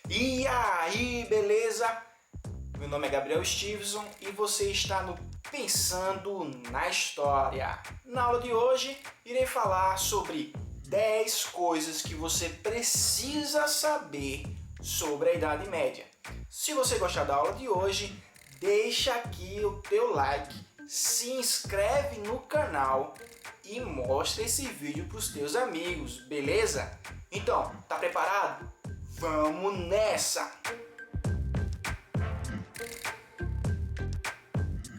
E aí, beleza? Meu nome é Gabriel Stevenson e você está no Pensando na História. Na aula de hoje, irei falar sobre 10 coisas que você precisa saber sobre a Idade Média. Se você gostar da aula de hoje, deixa aqui o teu like, se inscreve no canal e mostra esse vídeo para os teus amigos, beleza? Então, tá preparado? Vamos nessa!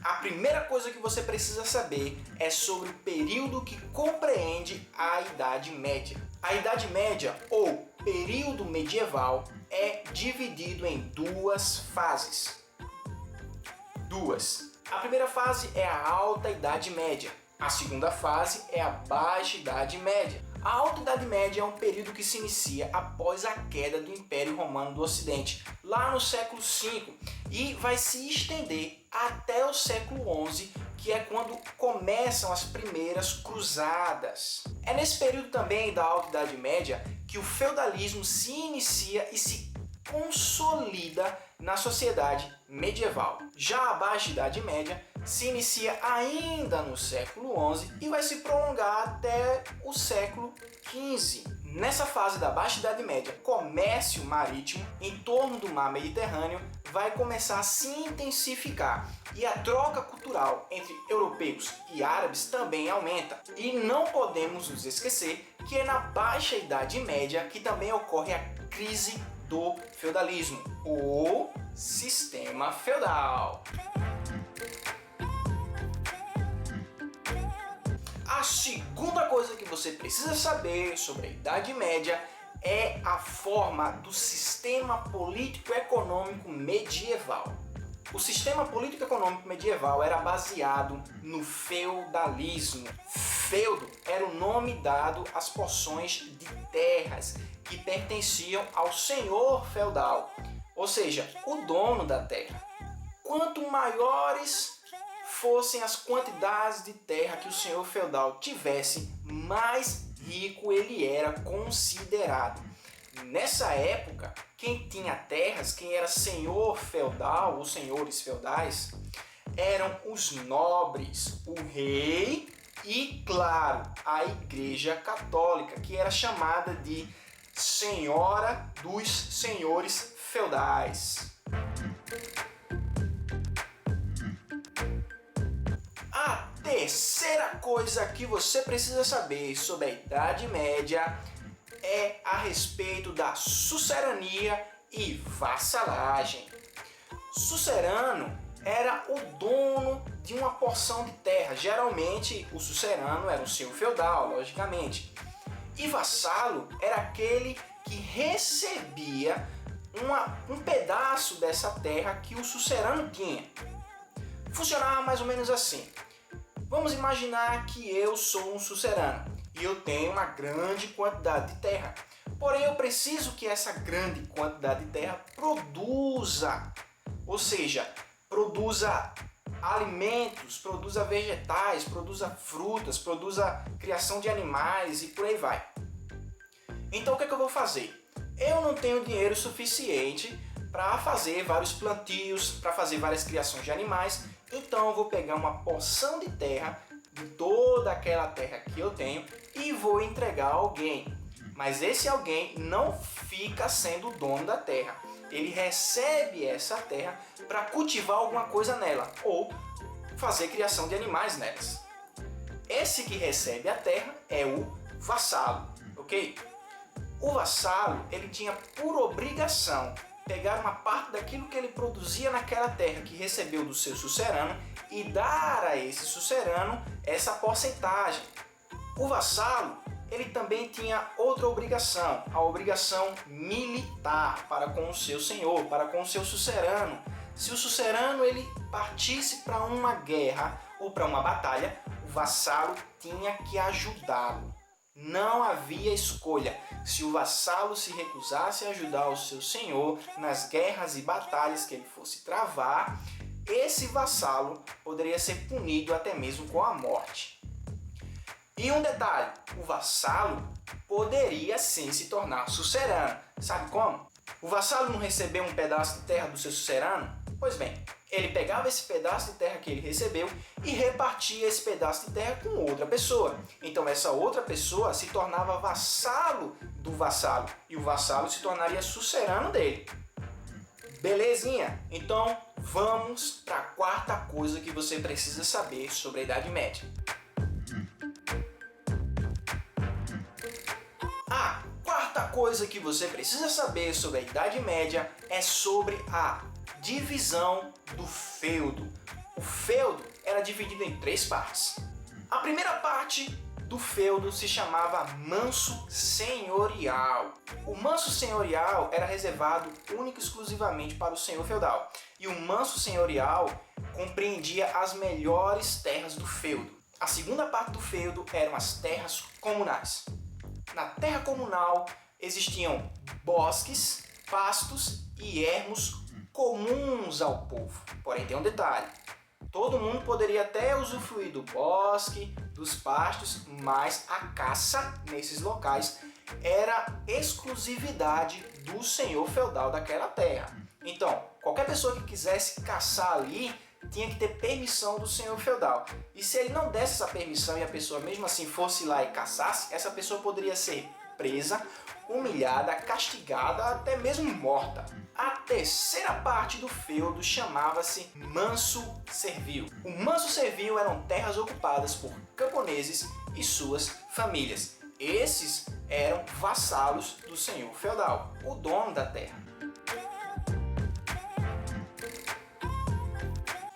A primeira coisa que você precisa saber é sobre o período que compreende a Idade Média. A Idade Média, ou período medieval, é dividido em duas fases. A primeira fase é a Alta Idade Média. A segunda fase é a Baixa Idade Média. A Alta Idade Média é um período que se inicia após a queda do Império Romano do Ocidente, lá no século V, e vai se estender até o século XI, que é quando começam as primeiras cruzadas. É nesse período também da Alta Idade Média que o feudalismo se inicia e se consolida na sociedade medieval. Já a Baixa Idade Média se inicia ainda no século XI e vai se prolongar até o século XV. Nessa fase da Baixa Idade Média, comércio marítimo em torno do mar Mediterrâneo vai começar a se intensificar e a troca cultural entre europeus e árabes também aumenta. E não podemos nos esquecer que é na Baixa Idade Média que também ocorre a crise do feudalismo, ou sistema feudal. A segunda coisa que você precisa saber sobre a Idade Média é a forma do sistema político-econômico medieval. O sistema político-econômico medieval era baseado no feudalismo. Feudo era o nome dado às porções de terras que pertenciam ao senhor feudal, ou seja, o dono da terra. Quanto maiores fossem as quantidades de terra que o senhor feudal tivesse, mais rico ele era considerado. Nessa época, quem tinha terras, quem era senhor feudal ou senhores feudais, eram os nobres, o rei e, claro, a Igreja Católica, que era chamada de Senhora dos Senhores Feudais. A terceira coisa que você precisa saber sobre a Idade Média é a respeito da sucerania e vassalagem. Sucerano era o dono de uma porção de terra. Geralmente o sucerano era um senhor feudal, logicamente. E vassalo era aquele que recebia um pedaço dessa terra que o sucerano tinha. Funcionava mais ou menos assim. Vamos imaginar que eu sou um sucerano e eu tenho uma grande quantidade de terra. Porém, eu preciso que essa grande quantidade de terra produza, ou seja, produza alimentos, produza vegetais, produza frutas, produza criação de animais e por aí vai. Então o que é que eu vou fazer? Eu não tenho dinheiro suficiente para fazer vários plantios, para fazer várias criações de animais, então eu vou pegar uma porção de terra, de toda aquela terra que eu tenho, e vou entregar a alguém. Mas esse alguém não fica sendo o dono da terra. Ele recebe essa terra para cultivar alguma coisa nela ou fazer criação de animais nelas. Esse que recebe a terra é o vassalo, ok? O vassalo, ele tinha por obrigação pegar uma parte daquilo que ele produzia naquela terra que recebeu do seu sucerano e dar a esse sucerano essa porcentagem. O vassalo, ele também tinha outra obrigação, a obrigação militar para com o seu senhor, para com o seu sucerano. Se o sucerano ele partisse para uma guerra ou para uma batalha, o vassalo tinha que ajudá-lo. Não havia escolha. Se o vassalo se recusasse a ajudar o seu senhor nas guerras e batalhas que ele fosse travar, esse vassalo poderia ser punido até mesmo com a morte. E um detalhe, o vassalo poderia sim se tornar sucerano. Sabe como? O vassalo não recebeu um pedaço de terra do seu sucerano? Pois bem, ele pegava esse pedaço de terra que ele recebeu e repartia esse pedaço de terra com outra pessoa. Então essa outra pessoa se tornava vassalo do vassalo e o vassalo se tornaria sucerano dele. Belezinha? Então vamos para a quarta coisa que você precisa saber sobre a Idade Média. A quarta coisa que você precisa saber sobre a Idade Média é sobre a divisão do feudo. O feudo era dividido em 3 partes. A primeira parte do feudo se chamava manso senhorial. O manso senhorial era reservado única e exclusivamente para o senhor feudal. E o manso senhorial compreendia as melhores terras do feudo. A segunda parte do feudo eram as terras comunais. Na terra comunal existiam bosques, pastos e ermos comuns ao povo. Porém, tem um detalhe: todo mundo poderia até usufruir do bosque, dos pastos, mas a caça nesses locais era exclusividade do senhor feudal daquela terra. Então, qualquer pessoa que quisesse caçar ali tinha que ter permissão do senhor feudal. E se ele não desse essa permissão e a pessoa mesmo assim fosse lá e caçasse, essa pessoa poderia ser presa, humilhada, castigada, até mesmo morta. A terceira parte do feudo chamava-se manso servil. O manso servil eram terras ocupadas por camponeses e suas famílias. Esses eram vassalos do senhor feudal, o dono da terra.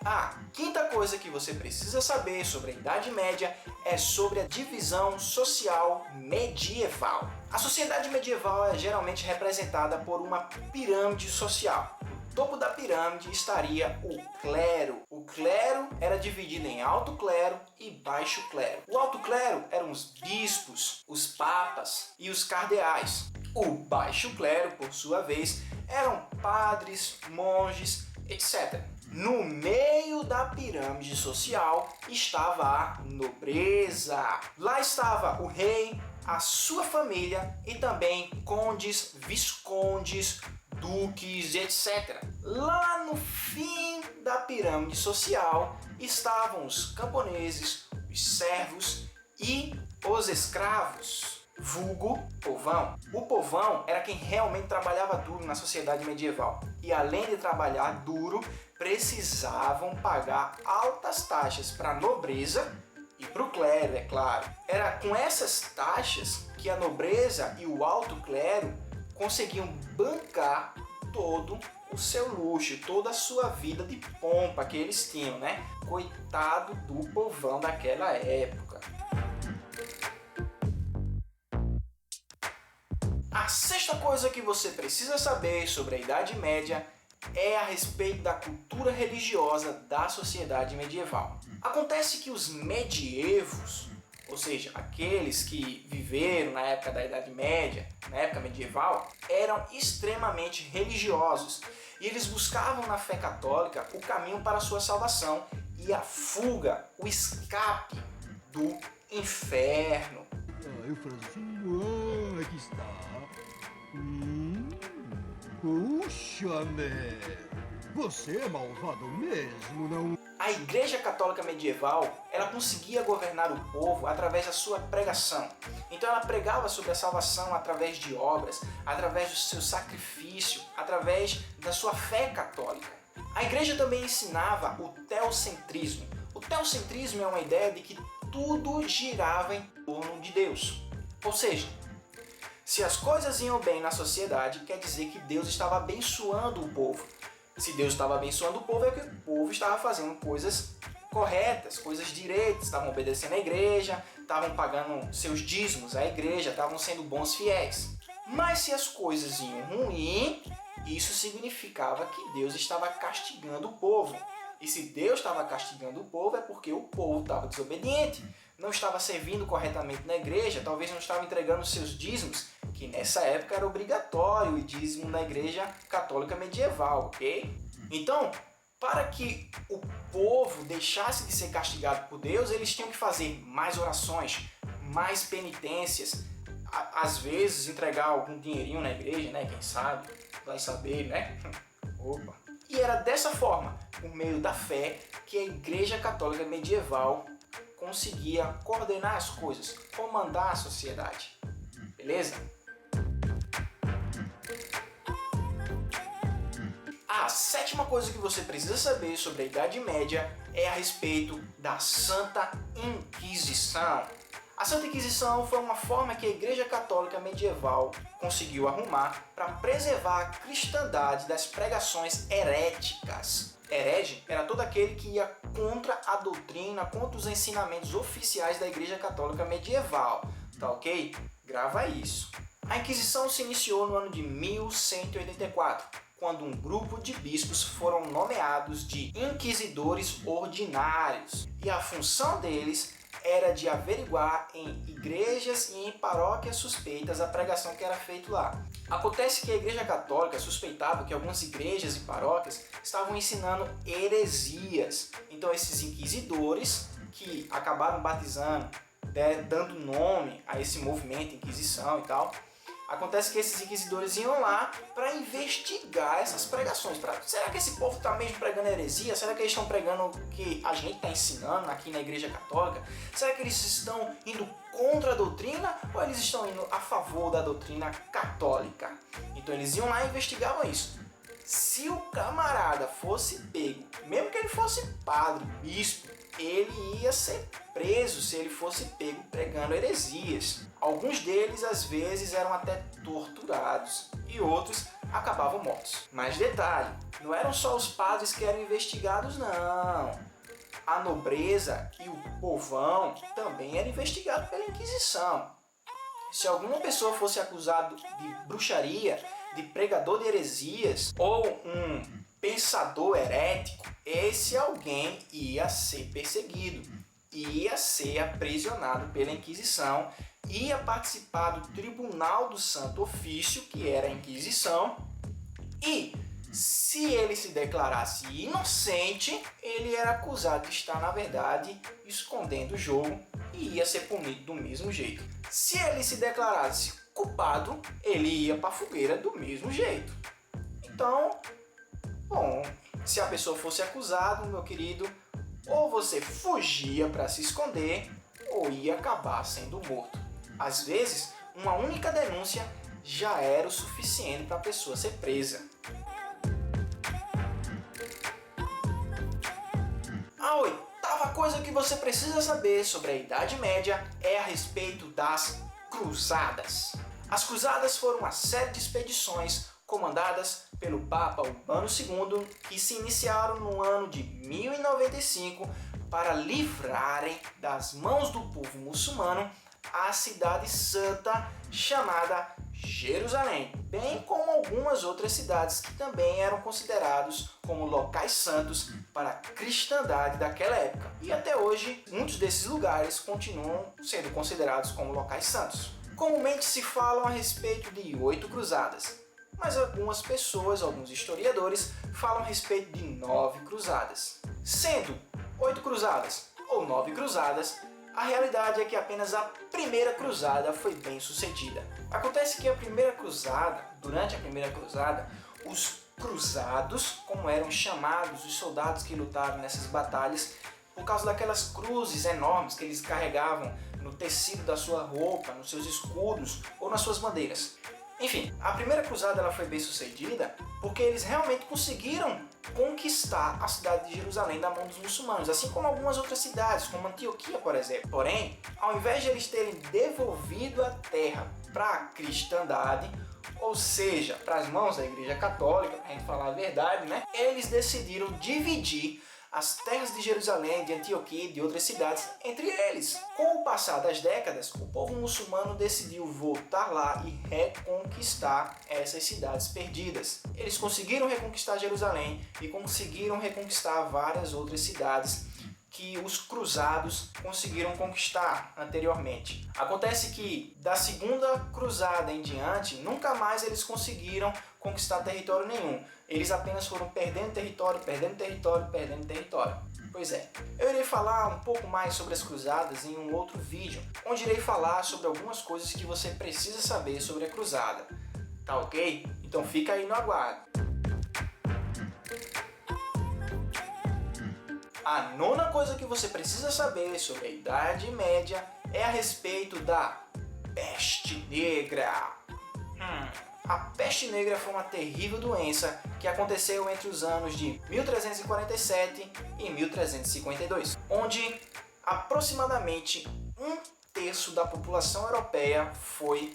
A quinta coisa que você precisa saber sobre a Idade Média é sobre a divisão social medieval. A sociedade medieval é geralmente representada por uma pirâmide social. No topo da pirâmide estaria o clero. O clero era dividido em alto clero e baixo clero. O alto clero eram os bispos, os papas e os cardeais. O baixo clero, por sua vez, eram padres, monges, etc. No meio da pirâmide social estava a nobreza. Lá estava o rei, a sua família e também condes, viscondes, duques, etc. Lá no fim da pirâmide social estavam os camponeses, os servos e os escravos, vulgo povão. O povão era quem realmente trabalhava duro na sociedade medieval. E além de trabalhar duro, precisavam pagar altas taxas para a nobreza e para o clero, é claro. Era com essas taxas que a nobreza e o alto clero conseguiam bancar todo o seu luxo, toda a sua vida de pompa que eles tinham, né? Coitado do povão daquela época. A sexta coisa que você precisa saber sobre a Idade Média é a respeito da cultura religiosa da sociedade medieval. Acontece que os medievos, ou seja, aqueles que viveram na época da Idade Média, na época medieval, eram extremamente religiosos e eles buscavam na fé católica o caminho para a sua salvação e a fuga, o escape do inferno. O franzinho, aqui está. Puxa, você é malvado mesmo, não? A Igreja Católica Medieval, ela conseguia governar o povo através da sua pregação. Então ela pregava sobre a salvação através de obras, através do seu sacrifício, através da sua fé católica. A Igreja também ensinava o teocentrismo. O teocentrismo é uma ideia de que tudo girava em torno de Deus. Ou seja, se as coisas iam bem na sociedade, quer dizer que Deus estava abençoando o povo. Se Deus estava abençoando o povo, é que o povo estava fazendo coisas corretas, coisas direitas, estavam obedecendo à igreja, estavam pagando seus dízimos à igreja, estavam sendo bons fiéis. Mas se as coisas iam ruim, isso significava que Deus estava castigando o povo. E se Deus estava castigando o povo, é porque o povo estava desobediente, não estava servindo corretamente na igreja, talvez não estava entregando os seus dízimos, que nessa época era obrigatório o dízimo na igreja católica medieval, ok? Então, para que o povo deixasse de ser castigado por Deus, eles tinham que fazer mais orações, mais penitências, às vezes entregar algum dinheirinho na igreja, né? Quem sabe, vai saber, né? Opa! E era dessa forma, por meio da fé, que a Igreja Católica medieval conseguia coordenar as coisas, comandar a sociedade. Beleza? A sétima coisa que você precisa saber sobre a Idade Média é a respeito da Santa Inquisição. A Santa Inquisição foi uma forma que a Igreja Católica medieval conseguiu arrumar para preservar a cristandade das pregações heréticas. Herege era todo aquele que ia contra a doutrina, contra os ensinamentos oficiais da Igreja Católica medieval. Tá ok? Grava isso. A Inquisição se iniciou no ano de 1184, quando um grupo de bispos foram nomeados de inquisidores ordinários. E a função deles era de averiguar em igrejas e em paróquias suspeitas a pregação que era feita lá. Acontece que a Igreja Católica suspeitava que algumas igrejas e paróquias estavam ensinando heresias. Então esses inquisidores, que acabaram batizando, dando nome a esse movimento, Inquisição e tal, acontece que esses inquisidores iam lá para investigar essas pregações. Será que esse povo está mesmo pregando heresia? Será que eles estão pregando o que a gente está ensinando aqui na Igreja Católica? Será que eles estão indo contra a doutrina ou eles estão indo a favor da doutrina católica? Então eles iam lá e investigavam isso. Se o camarada fosse pego, mesmo que ele fosse padre, bispo, ele ia ser preso se ele fosse pego pregando heresias. Alguns deles, às vezes, eram até torturados e outros acabavam mortos. Mas detalhe, não eram só os padres que eram investigados, não. A nobreza e o povão também eram investigados pela Inquisição. Se alguma pessoa fosse acusada de bruxaria, de pregador de heresias ou um pensador herético, esse alguém ia ser perseguido, ia ser aprisionado pela Inquisição, ia participar do Tribunal do Santo Ofício, que era a Inquisição, e se ele se declarasse inocente, ele era acusado de estar, na verdade, escondendo o jogo e ia ser punido do mesmo jeito. Se ele se declarasse culpado, ele ia para a fogueira do mesmo jeito. Então, bom, se a pessoa fosse acusada, meu querido, ou você fugia para se esconder, ou ia acabar sendo morto. Às vezes, uma única denúncia já era o suficiente para a pessoa ser presa. A oitava coisa que você precisa saber sobre a Idade Média é a respeito das Cruzadas. As Cruzadas foram uma série de expedições comandadas pelo Papa Urbano II, que se iniciaram no ano de 1095 para livrarem das mãos do povo muçulmano a cidade santa chamada Jerusalém, bem como algumas outras cidades que também eram considerados como locais santos para a cristandade daquela época. E até hoje, muitos desses lugares continuam sendo considerados como locais santos. Comumente se falam a respeito de 8 cruzadas, mas algumas pessoas, alguns historiadores, falam a respeito de 9 cruzadas. Sendo 8 cruzadas ou 9 cruzadas, a realidade é que apenas a primeira cruzada foi bem sucedida. Acontece que durante a primeira cruzada, os cruzados, como eram chamados os soldados que lutaram nessas batalhas, por causa daquelas cruzes enormes que eles carregavam no tecido da sua roupa, nos seus escudos ou nas suas bandeiras. Enfim, a primeira cruzada ela foi bem sucedida porque eles realmente conseguiram conquistar a cidade de Jerusalém da mão dos muçulmanos, assim como algumas outras cidades, como Antioquia, por exemplo. Porém, ao invés de eles terem devolvido a terra para a cristandade, ou seja, para as mãos da Igreja Católica, para a gente falar a verdade, né? Eles decidiram dividir as terras de Jerusalém, de Antioquia e de outras cidades entre eles. Com o passar das décadas, o povo muçulmano decidiu voltar lá e reconquistar essas cidades perdidas. Eles conseguiram reconquistar Jerusalém e conseguiram reconquistar várias outras cidades que os cruzados conseguiram conquistar anteriormente. Acontece que da segunda cruzada em diante, nunca mais eles conseguiram conquistar território nenhum. Eles apenas foram perdendo território, perdendo território, perdendo território. Pois é, eu irei falar um pouco mais sobre as cruzadas em um outro vídeo, onde irei falar sobre algumas coisas que você precisa saber sobre a cruzada. Tá ok? Então fica aí no aguardo. A nona coisa que você precisa saber sobre a Idade Média é a respeito da Peste Negra. A Peste Negra foi uma terrível doença que aconteceu entre os anos de 1347 e 1352, onde aproximadamente 1/3 da população europeia foi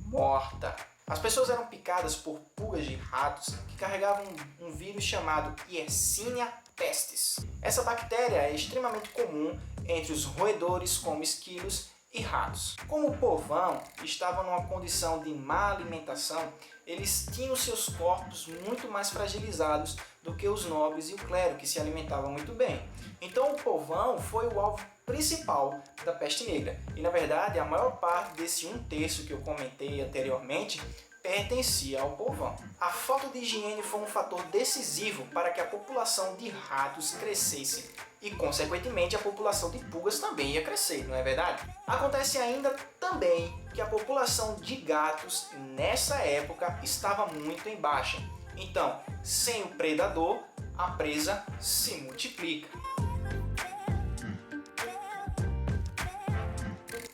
morta. As pessoas eram picadas por pulgas de ratos que carregavam um vírus chamado Yersinia pestis. Essa bactéria é extremamente comum entre os roedores como esquilos e ratos. Como o povão estava numa condição de má alimentação, eles tinham seus corpos muito mais fragilizados do que os nobres e o clero, que se alimentavam muito bem. Então o povão foi o alvo principal da peste negra. E na verdade a maior parte desse 1/3 que eu comentei anteriormente pertencia ao povão. A falta de higiene foi um fator decisivo para que a população de ratos crescesse e, consequentemente, a população de pulgas também ia crescer, não é verdade? Acontece ainda também que a população de gatos nessa época estava muito em baixa. Então, sem o predador, a presa se multiplica.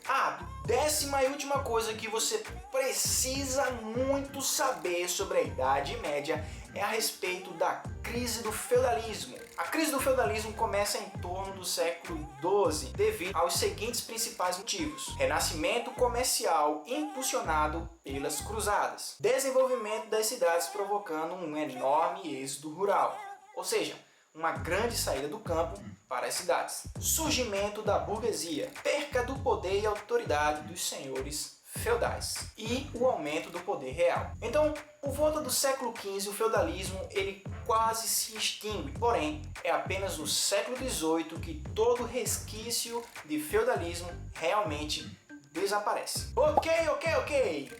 A 10ª e última coisa que você precisa muito saber sobre a Idade Média é a respeito da crise do feudalismo. A crise do feudalismo começa em torno do século XII devido aos seguintes principais motivos: renascimento comercial impulsionado pelas cruzadas, desenvolvimento das cidades provocando um enorme êxodo rural, ou seja, uma grande saída do campo para as cidades, surgimento da burguesia, perca do poder e autoridade dos senhores feudais e o aumento do poder real. Então, por volta do século XV, o feudalismo ele quase se extingue, porém é apenas no século XVIII que todo resquício de feudalismo realmente desaparece. Ok.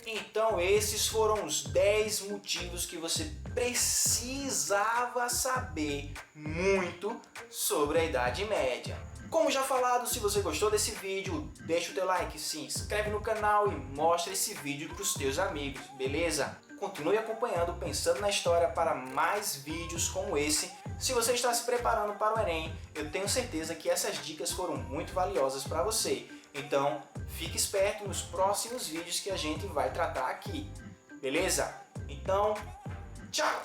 Então esses foram os 10 motivos que você precisava saber muito sobre a Idade Média. Como já falado, se você gostou desse vídeo, deixa o teu like, se inscreve no canal e mostra esse vídeo para os teus amigos, beleza? Continue acompanhando Pensando na História para mais vídeos como esse. Se você está se preparando para o Enem, eu tenho certeza que essas dicas foram muito valiosas para você. Então, fique esperto nos próximos vídeos que a gente vai tratar aqui, beleza? Então, tchau!